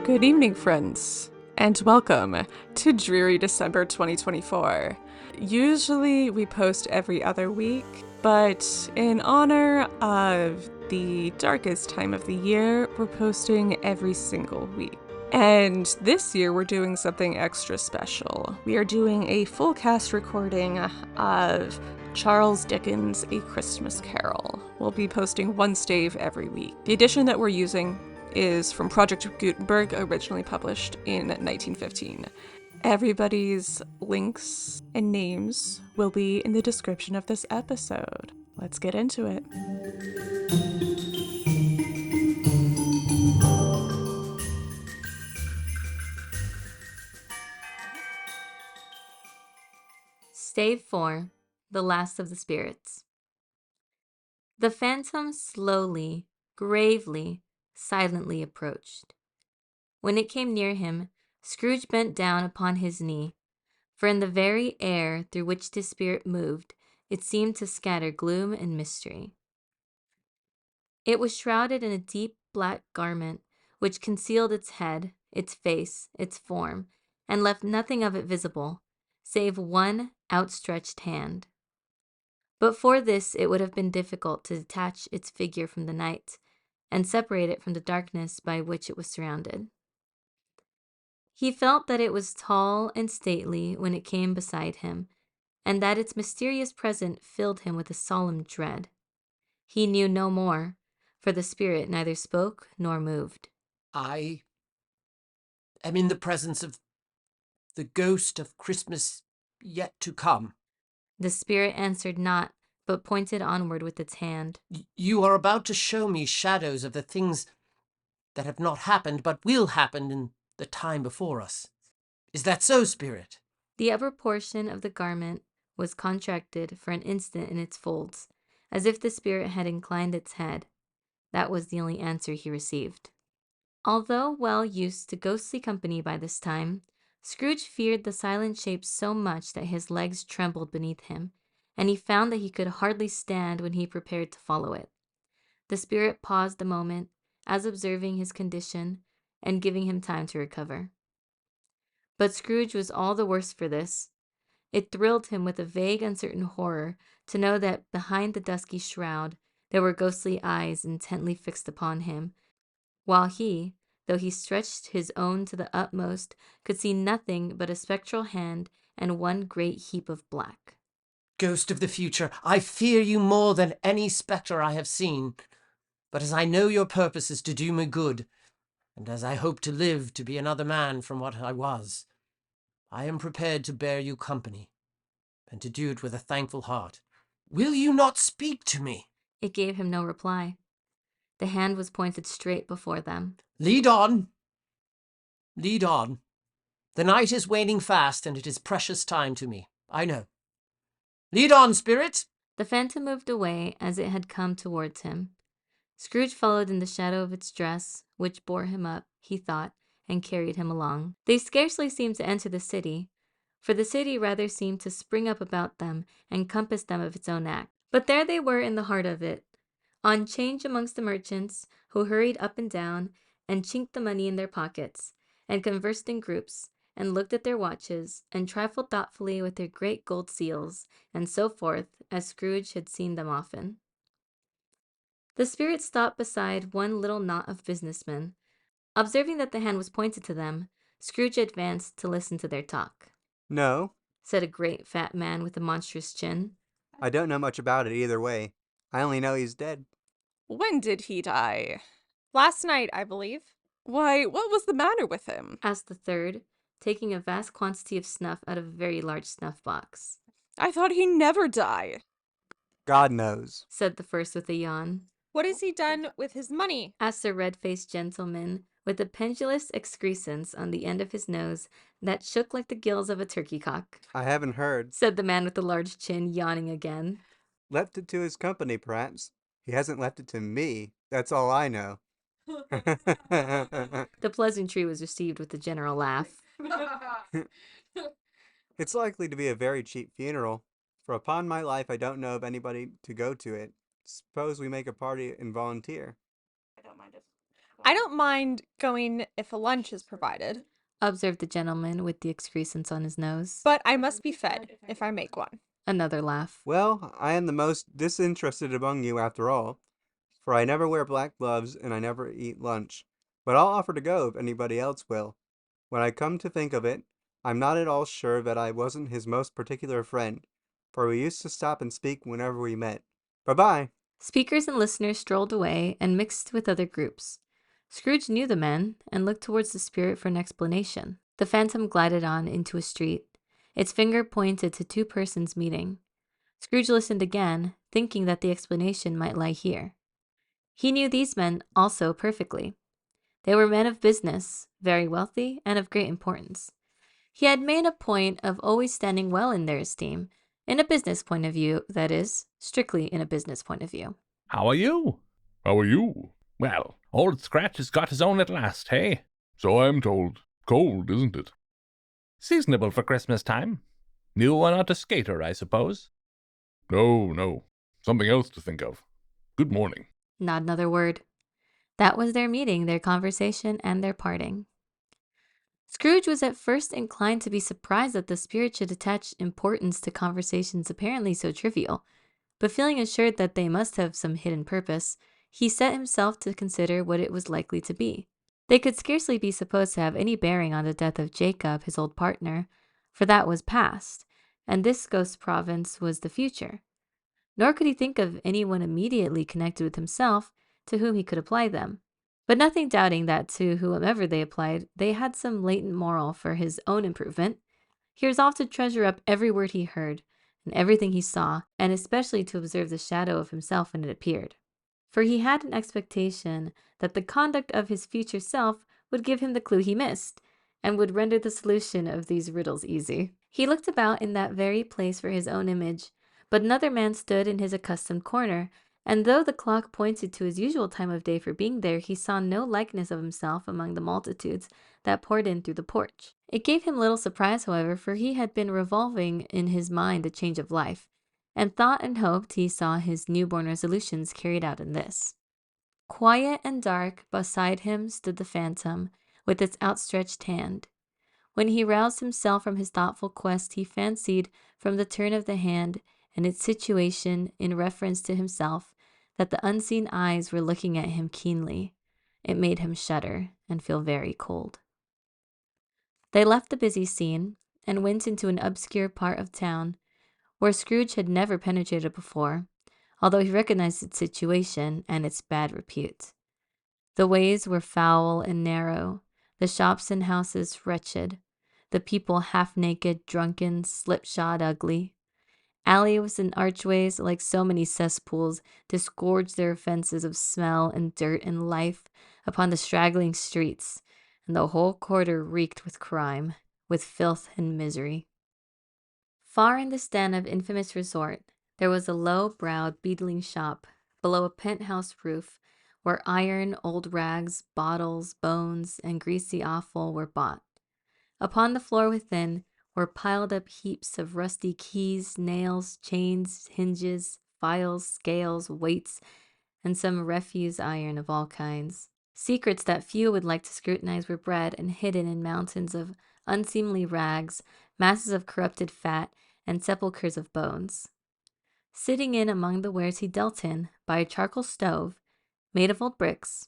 Good evening, friends, and welcome to Dreary December 2024. Usually we post every other week, but in honor of the darkest time of the year, we're posting every single week. And this year we're doing something extra special. We are doing a full cast recording of Charles Dickens' A Christmas Carol. We'll be posting one stave every week. The edition that we're using is from Project Gutenberg, originally published in 1915. Everybody's links and names will be in the description of this episode. Let's get into it. Stave 4, The Last of the Spirits. The phantom slowly, gravely, silently approached. When it came near him, Scrooge bent down upon his knee, for in the very air through which the spirit moved, it seemed to scatter gloom and mystery. It was shrouded in a deep black garment, which concealed its head, its face, its form, and left nothing of it visible, save one outstretched hand. But for this it would have been difficult to detach its figure from the night, and separate it from the darkness by which it was surrounded. He felt that it was tall and stately when it came beside him, and that its mysterious presence filled him with a solemn dread. He knew no more, for the spirit neither spoke nor moved. I am in the presence of the ghost of Christmas yet to come. The spirit answered not, but pointed onward with its hand. You are about to show me shadows of the things that have not happened, but will happen in the time before us. Is that so, spirit? The upper portion of the garment was contracted for an instant in its folds, as if the spirit had inclined its head. That was the only answer he received. Although well used to ghostly company by this time, Scrooge feared the silent shape so much that his legs trembled beneath him, and he found that he could hardly stand when he prepared to follow it. The spirit paused a moment, as observing his condition and giving him time to recover. But Scrooge was all the worse for this. It thrilled him with a vague, uncertain horror to know that behind the dusky shroud there were ghostly eyes intently fixed upon him, while he, though he stretched his own to the utmost, could see nothing but a spectral hand and one great heap of black. Ghost of the future, I fear you more than any spectre I have seen. But as I know your purpose is to do me good, and as I hope to live to be another man from what I was, I am prepared to bear you company, and to do it with a thankful heart. Will you not speak to me? It gave him no reply. The hand was pointed straight before them. Lead on. Lead on. The night is waning fast, and it is precious time to me, I know. Lead on, spirit! The phantom moved away as it had come towards him. Scrooge followed in the shadow of its dress, which bore him up, he thought, and carried him along. They scarcely seemed to enter the city, for the city rather seemed to spring up about them and compass them of its own act. But there they were in the heart of it, on 'change amongst the merchants, who hurried up and down, and chinked the money in their pockets, and conversed in groups, and looked at their watches, and trifled thoughtfully with their great gold seals, and so forth, as Scrooge had seen them often. The spirit stopped beside one little knot of businessmen. Observing that the hand was pointed to them, Scrooge advanced to listen to their talk. No, Said a great fat man with a monstrous chin. I don't know much about it either way. I only know he's dead. When did he die? Last night, I believe. Why, what was the matter with him? Asked the third, taking a vast quantity of snuff out of a very large snuff box. I thought he never died. God knows. Said the first with a yawn. What has he done with his money? Asked a red-faced gentleman with a pendulous excrescence on the end of his nose that shook like the gills of a turkey cock. I haven't heard. Said the man with the large chin, yawning again. Left it to his company, perhaps. He hasn't left it to me. That's all I know. The pleasantry was received with a general laugh. It's likely to be a very cheap funeral, for upon my life I don't know of anybody to go to it. Suppose we make a party and volunteer. I don't mind it. I don't mind going if a lunch is provided, observed the gentleman with the excrescence on his nose. but I must be fed if I make one. Another laugh. Well, I am the most disinterested among you after all, for I never wear black gloves and I never eat lunch. But I'll offer to go if anybody else will. When I come to think of it, I'm not at all sure that I wasn't his most particular friend, for we used to stop and speak whenever we met. Bye-bye. Speakers and listeners strolled away and mixed with other groups. Scrooge knew the men and looked towards the spirit for an explanation. The phantom glided on into a street. Its finger pointed to two persons meeting. Scrooge listened again, thinking that the explanation might lie here. He knew these men also perfectly. They were men of business, very wealthy and of great importance. He had made a point of always standing well in their esteem, in a business point of view, that is, strictly in a business point of view. How are you? How are you? Well, old Scratch has got his own at last, hey? So I'm told. Cold, isn't it? Seasonable for Christmas time. New one out to skater, I suppose. No. Something else to think of. Good morning. Not another word. That was their meeting, their conversation, and their parting. Scrooge was at first inclined to be surprised that the spirit should attach importance to conversations apparently so trivial, but feeling assured that they must have some hidden purpose, he set himself to consider what it was likely to be. They could scarcely be supposed to have any bearing on the death of Jacob, his old partner, for that was past, and this ghost province was the future. Nor could he think of anyone immediately connected with himself to whom he could apply them. But nothing doubting that to whomever they applied, they had some latent moral for his own improvement, he resolved to treasure up every word he heard, and everything he saw, and especially to observe the shadow of himself when it appeared. For he had an expectation that the conduct of his future self would give him the clue he missed, and would render the solution of these riddles easy. He looked about in that very place for his own image, but another man stood in his accustomed corner, and though the clock pointed to his usual time of day for being there, he saw no likeness of himself among the multitudes that poured in through the porch. It gave him little surprise, however, for he had been revolving in his mind a change of life, and thought and hoped he saw his newborn resolutions carried out in this. Quiet and dark beside him stood the phantom, with its outstretched hand. When he roused himself from his thoughtful quest, he fancied, from the turn of the hand and its situation in reference to himself, that the unseen eyes were looking at him keenly. It made him shudder and feel very cold. They left the busy scene and went into an obscure part of town where Scrooge had never penetrated before, although he recognized its situation and its bad repute. The ways were foul and narrow, the shops and houses wretched, the people half-naked, drunken, slipshod, ugly. Alleys and archways, like so many cesspools, disgorged their offenses of smell and dirt and life upon the straggling streets, and the whole quarter reeked with crime, with filth and misery. Far in this den of infamous resort, there was a low-browed, beetling shop, below a penthouse roof, where iron, old rags, bottles, bones, and greasy offal were bought. Upon the floor within were piled up heaps of rusty keys, nails, chains, hinges, files, scales, weights, and some refuse iron of all kinds. Secrets that few would like to scrutinize were bred and hidden in mountains of unseemly rags, masses of corrupted fat, and sepulchres of bones. Sitting in among the wares he dealt in, by a charcoal stove, made of old bricks,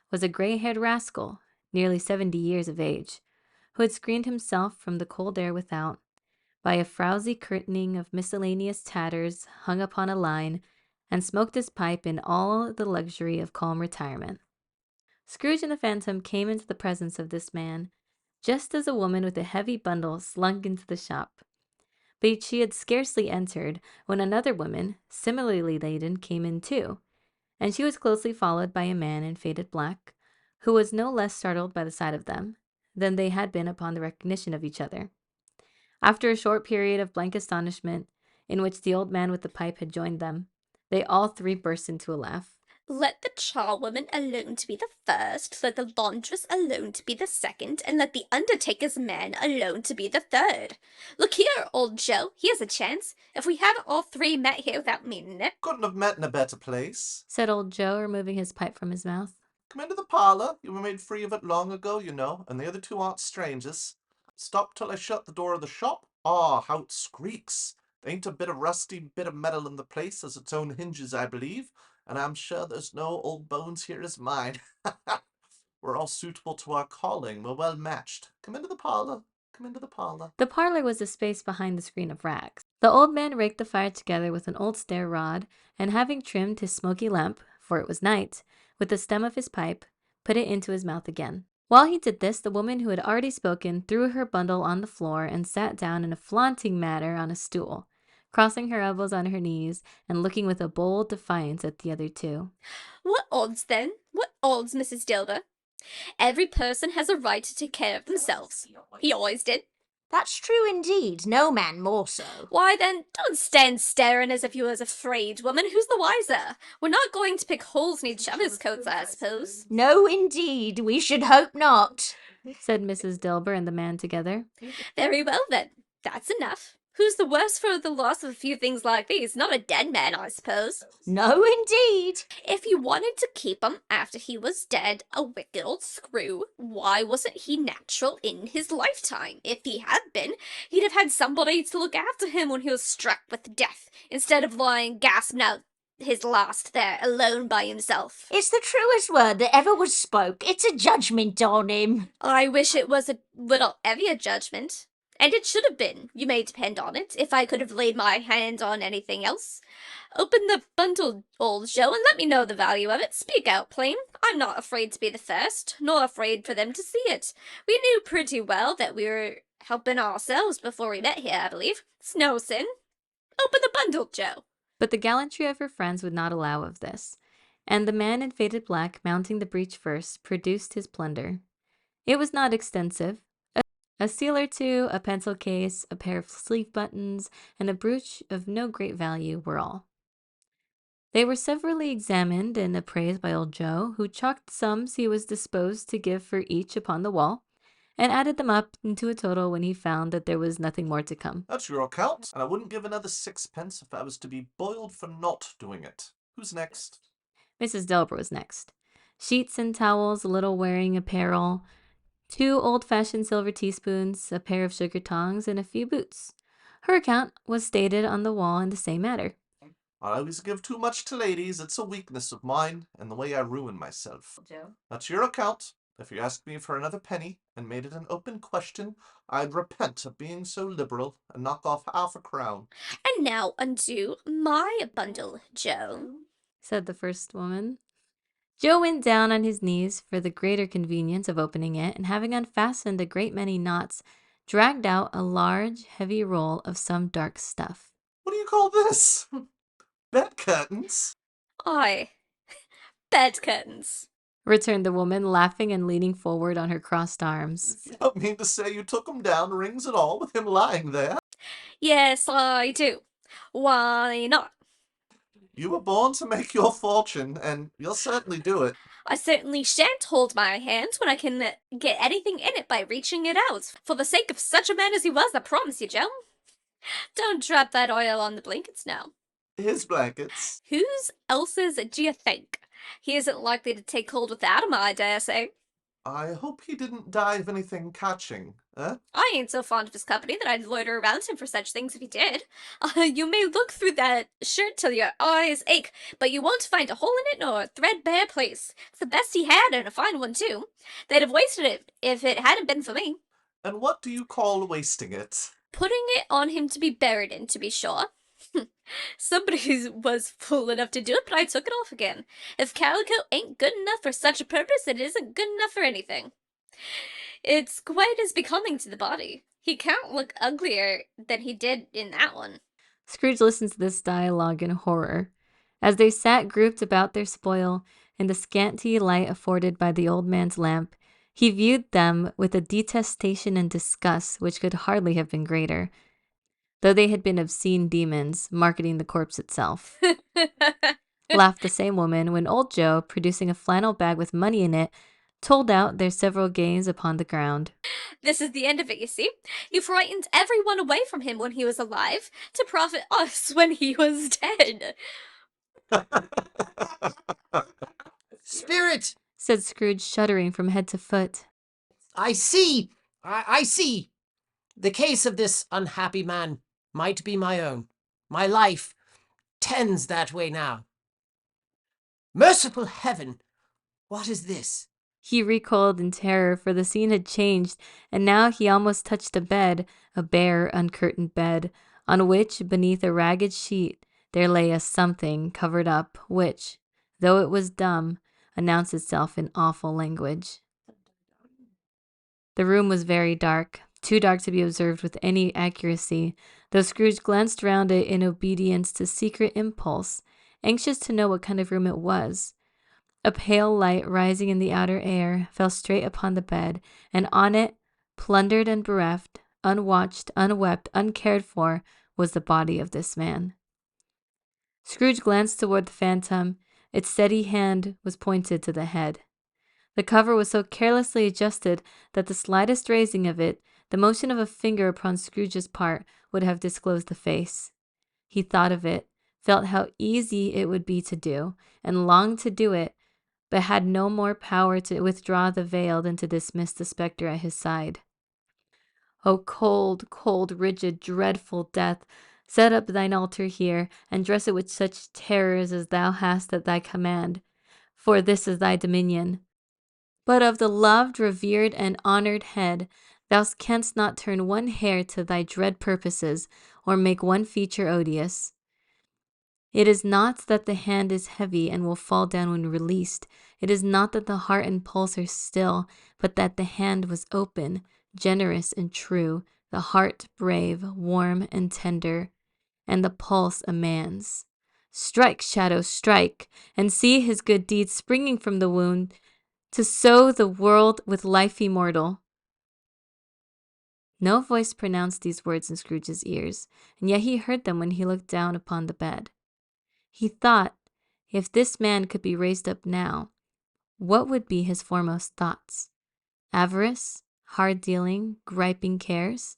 was a gray-haired rascal, nearly 70 years of age, who had screened himself from the cold air without by a frowsy curtaining of miscellaneous tatters hung upon a line, and smoked his pipe in all the luxury of calm retirement. Scrooge and the phantom came into the presence of this man, just as a woman with a heavy bundle slunk into the shop. But she had scarcely entered when another woman, similarly laden, came in too, and she was closely followed by a man in faded black, who was no less startled by the sight of them than they had been upon the recognition of each other. After a short period of blank astonishment, in which the old man with the pipe had joined them, they all three burst into a laugh. Let the charwoman alone to be the first, let the laundress alone to be the second, and let the undertaker's man alone to be the third. Look here, old Joe, here's a chance. If we haven't all three met here without meaning it. Couldn't have met in a better place. Said old Joe, removing his pipe from his mouth. come into the parlour. You were made free of it long ago, you know, and the other two aren't strangers. Stop till I shut the door of the shop. Ah, how it squeaks. There ain't a bit of rusty bit of metal in the place, as its own hinges, I believe, and I'm sure there's no old bones here as mine. We're all suitable to our calling. We're well matched. Come into the parlour. Come into the parlour. The parlor was a space behind the screen of rags. The old man raked the fire together with an old stair rod, and having trimmed his smoky lamp, for it was night, with the stem of his pipe, put it into his mouth again. While he did this, the woman who had already spoken threw her bundle on the floor and sat down in a flaunting manner on a stool, crossing her elbows on her knees and looking with a bold defiance at the other two. What odds, then? What odds, Mrs. Dilber? Every person has a right to take care of themselves. He always did. That's true indeed, no man more so. Why then, don't stand staring as if you was afraid, woman. Who's the wiser? We're not going to pick holes in each other's coats, I suppose. No indeed, we should hope not, said Mrs. Dilber and the man together. Very well then, that's enough. Who's the worse for the loss of a few things like these? Not a dead man, I suppose. No indeed. If you wanted to keep him after he was dead, a wicked old screw, why wasn't he natural in his lifetime? If he had been, he'd have had somebody to look after him when he was struck with death, instead of lying gasping out his last there, alone by himself. It's the truest word that ever was spoke. It's a judgment on him. I wish it was a little heavier judgment. And it should have been, you may depend on it, if I could have laid my hand on anything else. Open the bundle, old Joe, and let me know the value of it. Speak out plain. I'm not afraid to be the first, nor afraid for them to see it. We knew pretty well that we were helping ourselves before we met here, I believe. It's no sin. Open the bundle, Joe. But the gallantry of her friends would not allow of this, and the man in faded black, mounting the breach first, produced his plunder. It was not extensive. A seal or two, a pencil case, a pair of sleeve buttons, and a brooch of no great value were all. They were severally examined and appraised by old Joe, who chalked sums he was disposed to give for each upon the wall, and added them up into a total when he found that there was nothing more to come. That's your account, and I wouldn't give another sixpence if I was to be boiled for not doing it. Who's next? Mrs. Dilber was next. Sheets and towels, a little wearing apparel, 2 old-fashioned silver teaspoons, a pair of sugar tongs, and a few boots. Her account was stated on the wall in the same manner. I always give too much to ladies. It's a weakness of mine, and the way I ruin myself. Joe? That's your account. If you asked me for another penny and made it an open question, I'd repent of being so liberal and knock off half a crown. And now undo my bundle, Joe, said the first woman. Joe went down on his knees for the greater convenience of opening it, and having unfastened a great many knots, dragged out a large, heavy roll of some dark stuff. What do you call this? Bed curtains? Aye, bed curtains, returned the woman, laughing and leaning forward on her crossed arms. You don't mean to say you took him down, rings and all, with him lying there? Yes, I do. Why not? You were born to make your fortune, and you'll certainly do it. I certainly shan't hold my hand when I can get anything in it by reaching it out. For the sake of such a man as he was, I promise you, Joe. Don't drop that oil on the blankets now. His blankets. Whose else's do you think? He isn't likely to take hold without him, I dare say. I hope he didn't die of anything catching, eh? I ain't so fond of his company that I'd loiter around him for such things if he did. You may look through that shirt till your eyes ache, but you won't find a hole in it nor a threadbare place. It's the best he had, and a fine one too. They'd have wasted it if it hadn't been for me. And what do you call wasting it? Putting it on him to be buried in, to be sure. Somebody was fool enough to do it, but I took it off again. If calico ain't good enough for such a purpose, it isn't good enough for anything. It's quite as becoming to the body. He can't look uglier than he did in that one. Scrooge listened to this dialogue in horror. As they sat grouped about their spoil, in the scanty light afforded by the old man's lamp, he viewed them with a detestation and disgust which could hardly have been greater, though they had been obscene demons, marketing the corpse itself. Laughed the same woman when old Joe, producing a flannel bag with money in it, told out their several gains upon the ground. This is the end of it, you see. He frightened everyone away from him when he was alive, to profit us when he was dead. Spirit! said Scrooge, shuddering from head to foot. I see! I see! The case of this unhappy man might be my own. My life tends that way now. Merciful heaven! What is this? He recoiled in terror, for the scene had changed, and now he almost touched a bed, a bare, uncurtained bed, on which, beneath a ragged sheet, there lay a something covered up, which, though it was dumb, announced itself in awful language. The room was very dark, too dark to be observed with any accuracy, though Scrooge glanced round it in obedience to secret impulse, anxious to know what kind of room it was. A pale light rising in the outer air fell straight upon the bed, and on it, plundered and bereft, unwatched, unwept, uncared for, was the body of this man. Scrooge glanced toward the phantom. Its steady hand was pointed to the head. The cover was so carelessly adjusted that the slightest raising of it, the motion of a finger upon Scrooge's part, would have disclosed the face. He thought of it, felt how easy it would be to do, and longed to do it, but had no more power to withdraw the veil than to dismiss the spectre at his side. O cold, cold, rigid, dreadful death, set up thine altar here, and dress it with such terrors as thou hast at thy command, for this is thy dominion. But of the loved, revered, and honored head, thou canst not turn one hair to thy dread purposes, or make one feature odious. It is not that the hand is heavy and will fall down when released. It is not that the heart and pulse are still, but that the hand was open, generous and true, the heart brave, warm and tender, and the pulse a man's. Strike, shadow, strike, and see his good deeds springing from the wound, to sow the world with life immortal. No voice pronounced these words in Scrooge's ears, and yet he heard them when he looked down upon the bed. He thought, if this man could be raised up now, what would be his foremost thoughts? Avarice, hard dealing, griping cares?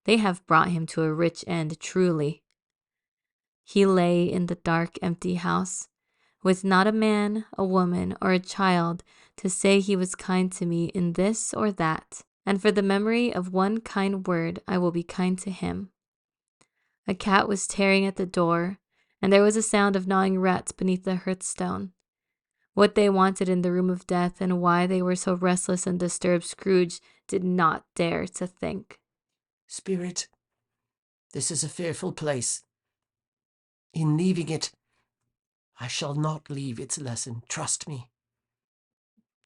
They have brought him to a rich end, truly. He lay in the dark, empty house, with not a man, a woman, or a child to say he was kind to me in this or that, and for the memory of one kind word I will be kind to him. A cat was tearing at the door, and there was a sound of gnawing rats beneath the hearthstone. What they wanted in the room of death, and why they were so restless and disturbed, Scrooge did not dare to think. Spirit, this is a fearful place. In leaving it, I shall not leave its lesson, trust me.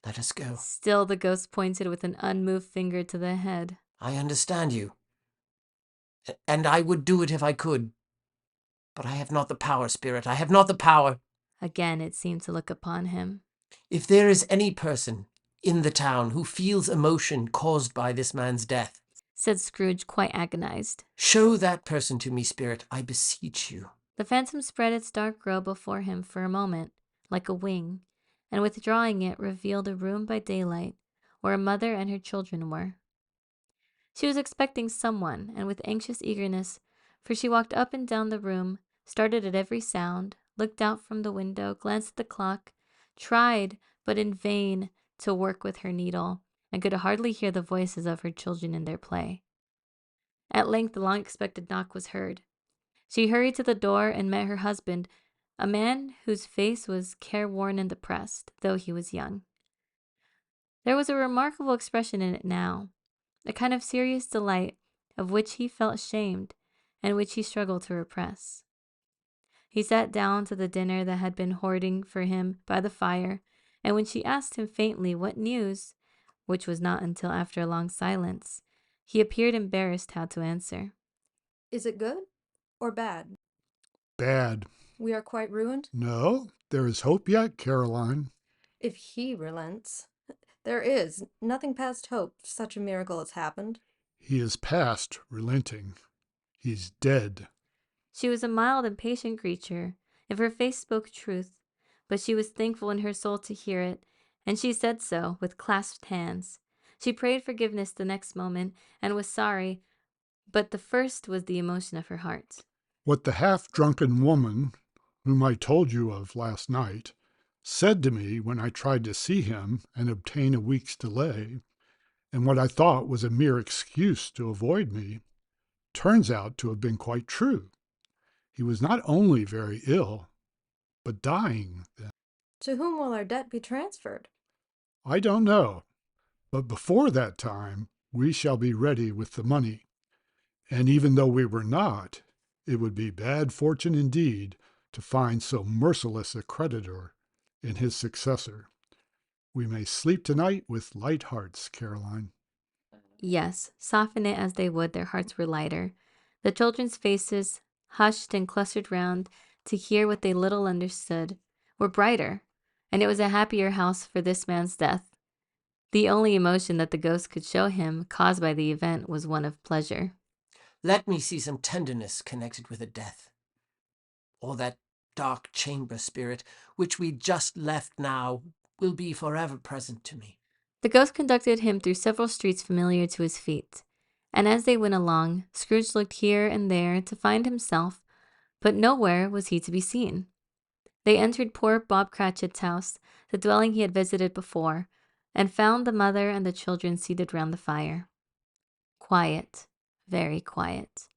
Let us go. Still the ghost pointed with an unmoved finger to the head. I understand you, and I would do it if I could. But I have not the power, Spirit. I have not the power. Again it seemed to look upon him. If there is any person in the town who feels emotion caused by this man's death, said Scrooge, quite agonized, show that person to me, Spirit, I beseech you. The phantom spread its dark robe before him for a moment, like a wing, and withdrawing it revealed a room by daylight, where a mother and her children were. She was expecting someone, and with anxious eagerness, for she walked up and down the room, started at every sound, looked out from the window, glanced at the clock, tried, but in vain, to work with her needle, and could hardly hear the voices of her children in their play. At length the long-expected knock was heard. She hurried to the door and met her husband, a man whose face was careworn and depressed, though he was young. There was a remarkable expression in it now, a kind of serious delight of which he felt ashamed and which he struggled to repress. He sat down to the dinner that had been hoarding for him by the fire, and when she asked him faintly what news, which was not until after a long silence, he appeared embarrassed how to answer. Is it good or bad? Bad. We are quite ruined? No, there is hope yet, Caroline. If he relents. There is nothing past hope. Such a miracle has happened. He is past relenting. He's dead. She was a mild and patient creature, if her face spoke truth, but she was thankful in her soul to hear it, and she said so, with clasped hands. She prayed forgiveness the next moment, and was sorry, but the first was the emotion of her heart. What the half-drunken woman, whom I told you of last night, said to me when I tried to see him and obtain a week's delay, and what I thought was a mere excuse to avoid me, turns out to have been quite true. He was not only very ill, but dying then. To whom will our debt be transferred? I don't know, but before that time we shall be ready with the money. And even though we were not, it would be bad fortune indeed to find so merciless a creditor in his successor. We may sleep tonight with light hearts, Caroline. Yes, soften it as they would, their hearts were lighter. The children's faces, hushed and clustered round to hear what they little understood, were brighter, and it was a happier house for this man's death. The only emotion that the ghost could show him, caused by the event, was one of pleasure. Let me see some tenderness connected with a death. Or that dark chamber spirit, which we just left now, will be forever present to me. The ghost conducted him through several streets familiar to his feet, and as they went along, Scrooge looked here and there to find himself, but nowhere was he to be seen. They entered poor Bob Cratchit's house, the dwelling he had visited before, and found the mother and the children seated round the fire. Quiet, very quiet.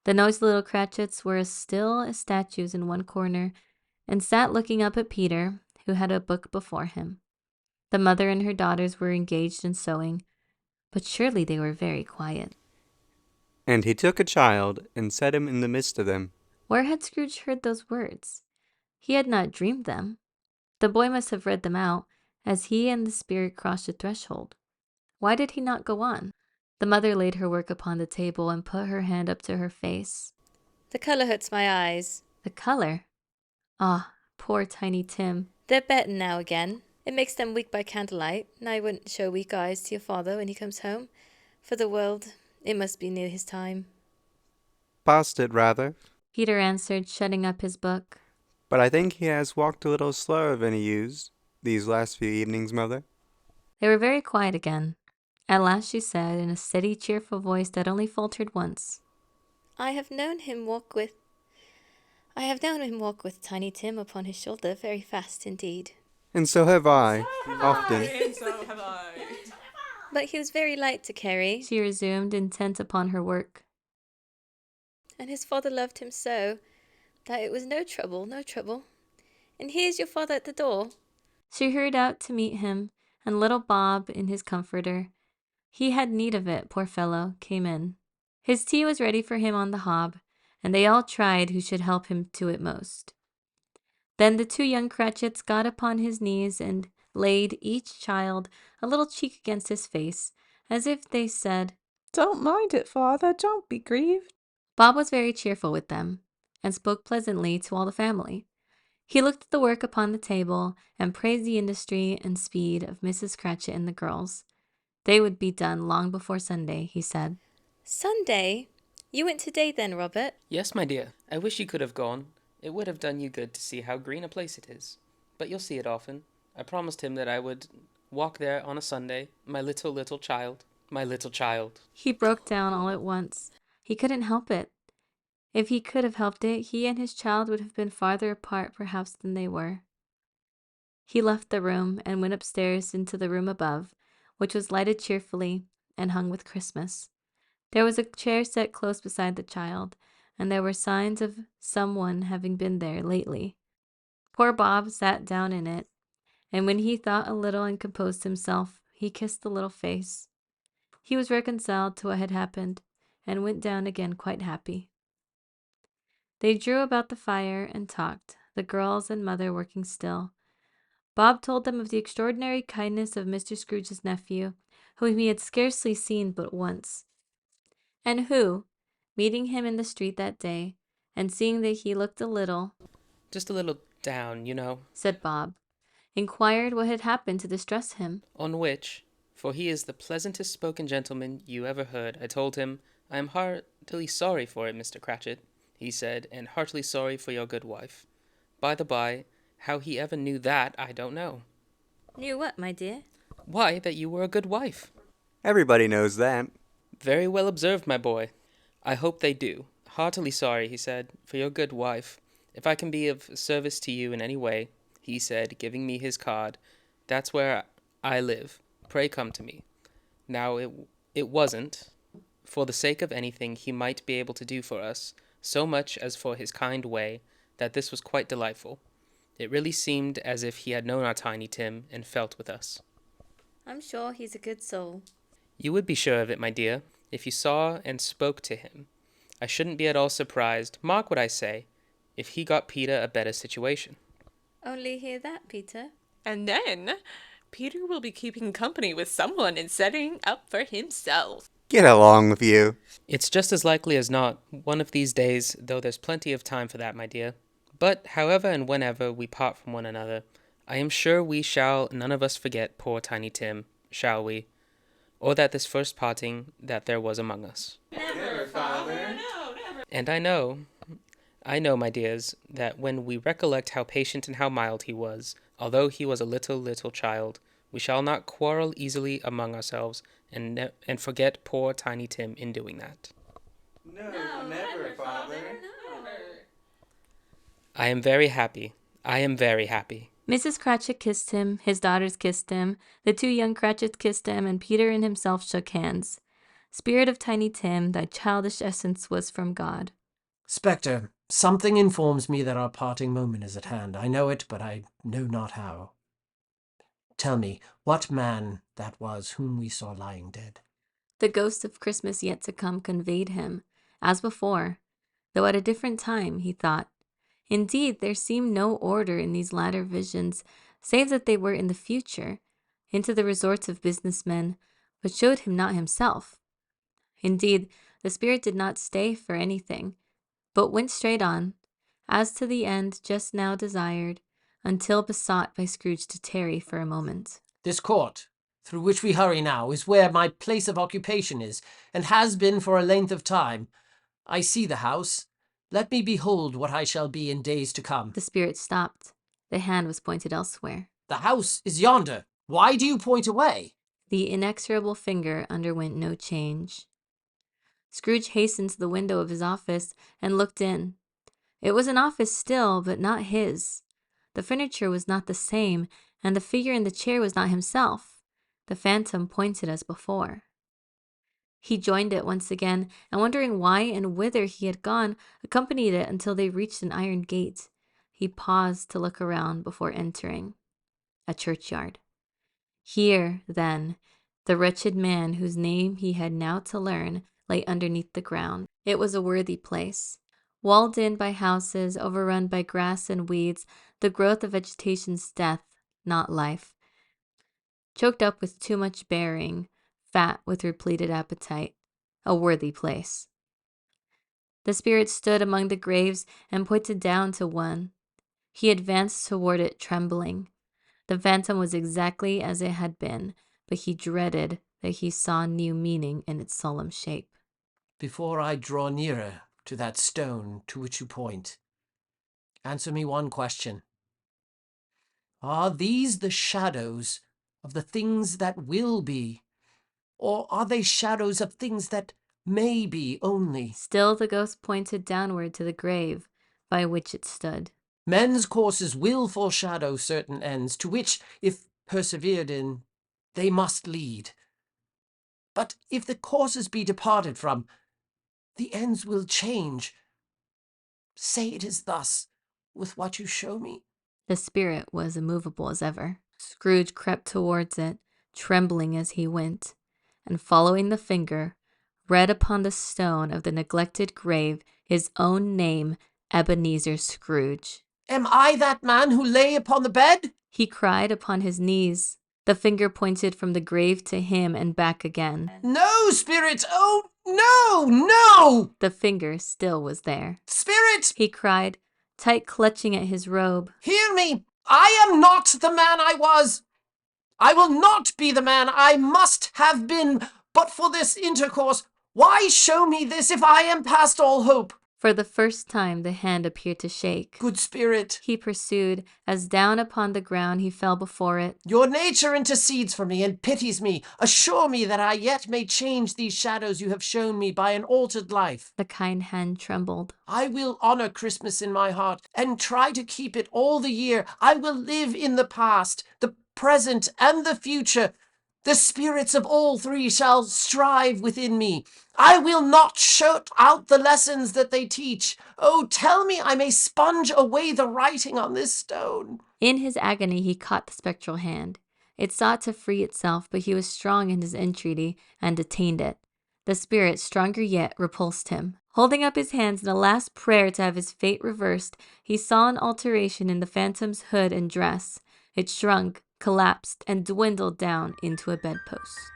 The noisy little Cratchits were as still as statues in one corner, and sat looking up at Peter, who had a book before him. The mother and her daughters were engaged in sewing, but surely they were very quiet. And he took a child, and set him in the midst of them. Where had Scrooge heard those words? He had not dreamed them. The boy must have read them out, as he and the spirit crossed the threshold. Why did he not go on? The mother laid her work upon the table and put her hand up to her face. The colour hurts my eyes. The colour? Ah, poor Tiny Tim. They're better now again. It makes them weak by candlelight, and I wouldn't show weak eyes to your father when he comes home. For the world, it must be near his time. Past it, rather. Peter answered, shutting up his book. But I think he has walked a little slower than he used, these last few evenings, Mother. They were very quiet again. At last she said, in a steady, cheerful voice that only faltered once, I have known him walk with Tiny Tim upon his shoulder very fast indeed. And so have I, often. And so have I. But he was very light to carry, she resumed, intent upon her work. And his father loved him so, that it was no trouble. And here's your father at the door. She hurried out to meet him, and little Bob, in his comforter, he had need of it, poor fellow, came in. His tea was ready for him on the hob, and they all tried who should help him to it most. Then the two young Cratchits got upon his knees and laid each child a little cheek against his face, as if they said, Don't mind it, father, don't be grieved. Bob was very cheerful with them, and spoke pleasantly to all the family. He looked at the work upon the table, and praised the industry and speed of Mrs. Cratchit and the girls. They would be done long before Sunday, he said. Sunday? You went today then, Robert? Yes, my dear. I wish you could have gone. It would have done you good to see how green a place it is. But you'll see it often. I promised him that I would walk there on a Sunday. My little child. My little child. He broke down all at once. He couldn't help it. If he could have helped it, he and his child would have been farther apart perhaps than they were. He left the room and went upstairs into the room above, which was lighted cheerfully and hung with Christmas. There was a chair set close beside the child, and there were signs of someone having been there lately. Poor Bob sat down in it, and when he thought a little and composed himself, he kissed the little face. He was reconciled to what had happened, and went down again quite happy. They drew about the fire and talked, the girls and mother working still. Bob told them of the extraordinary kindness of Mr. Scrooge's nephew, whom he had scarcely seen but once, and who, meeting him in the street that day, and seeing that he looked just a little down, you know, said Bob, inquired what had happened to distress him. On which, for he is the pleasantest spoken gentleman you ever heard, I told him, I am heartily sorry for it, Mr. Cratchit, he said, and heartily sorry for your good wife. By the by, how he ever knew that, I don't know. Knew what, my dear? Why, that you were a good wife. Everybody knows that. Very well observed, my boy. I hope they do. Heartily sorry, he said, for your good wife. If I can be of service to you in any way, he said, giving me his card. "That's where I live. Pray come to me." Now, it wasn't, for the sake of anything he might be able to do for us, so much as for his kind way, that this was quite delightful. It really seemed as if he had known our Tiny Tim and felt with us. I'm sure he's a good soul. You would be sure of it, my dear, if you saw and spoke to him. I shouldn't be at all surprised, mark what I say, if he got Peter a better situation. Only hear that, Peter. And then Peter will be keeping company with someone and setting up for himself. Get along with you. It's just as likely as not, one of these days, though there's plenty of time for that, my dear. But however and whenever we part from one another, I am sure we shall none of us forget poor Tiny Tim, shall we? Or that this first parting that there was among us. Never, Father. No, never. And I know, my dears, that when we recollect how patient and how mild he was, although he was a little child, we shall not quarrel easily among ourselves and forget poor Tiny Tim in doing that. No, never, Father. I am very happy. Mrs. Cratchit kissed him, his daughters kissed him, the two young Cratchits kissed him, and Peter and himself shook hands. Spirit of Tiny Tim, thy childish essence was from God. Spectre, something informs me that our parting moment is at hand. I know it, but I know not how. Tell me, what man that was whom we saw lying dead? The ghost of Christmas yet to come conveyed him, as before, though at a different time, he thought. Indeed, there seemed no order in these latter visions, save that they were in the future, into the resorts of businessmen, but showed him not himself. Indeed, the spirit did not stay for anything, but went straight on, as to the end just now desired, until besought by Scrooge to tarry for a moment. This court, through which we hurry now, is where my place of occupation is, and has been for a length of time. I see the house. Let me behold what I shall be in days to come. The spirit stopped. The hand was pointed elsewhere. The house is yonder. Why do you point away? The inexorable finger underwent no change. Scrooge hastened to the window of his office and looked in. It was an office still, but not his. The furniture was not the same, and the figure in the chair was not himself. The phantom pointed as before. He joined it once again, and wondering why and whither he had gone, accompanied it until they reached an iron gate. He paused to look around before entering. A churchyard. Here, then, the wretched man whose name he had now to learn lay underneath the ground. It was a worthy place. Walled in by houses, overrun by grass and weeds, the growth of vegetation's death, not life. Choked up with too much bearing, fat with repleted appetite. A worthy place. The spirit stood among the graves and pointed down to one. He advanced toward it trembling. The phantom was exactly as it had been, but he dreaded that he saw new meaning in its solemn shape. Before I draw nearer to that stone to which you point, answer me one question. Are these the shadows of the things that will be, or are they shadows of things that may be only? Still the ghost pointed downward to the grave by which it stood. Men's courses will foreshadow certain ends, to which, if persevered in, they must lead. But if the courses be departed from, the ends will change. Say it is thus, with what you show me. The spirit was immovable as ever. Scrooge crept towards it, trembling as he went, and following the finger, read upon the stone of the neglected grave his own name, Ebenezer Scrooge. Am I that man who lay upon the bed? He cried upon his knees. The finger pointed from the grave to him and back again. No, spirit! Oh, no, no! The finger still was there. Spirit! He cried, tight clutching at his robe. Hear me! I am not the man I was! I will not be the man I must have been, but for this intercourse. Why show me this if I am past all hope? For the first time, the hand appeared to shake. Good spirit, he pursued, as down upon the ground he fell before it. Your nature intercedes for me and pities me. Assure me that I yet may change these shadows you have shown me by an altered life. The kind hand trembled. I will honor Christmas in my heart and try to keep it all the year. I will live in the past, the present, and the future. The spirits of all three shall strive within me. I will not shut out the lessons that they teach. Oh, tell me I may sponge away the writing on this stone. In his agony, he caught the spectral hand. It sought to free itself, but he was strong in his entreaty and detained it. The spirit, stronger yet, repulsed him. Holding up his hands in a last prayer to have his fate reversed, he saw an alteration in the phantom's hood and dress. It shrunk, collapsed, and dwindled down into a bedpost.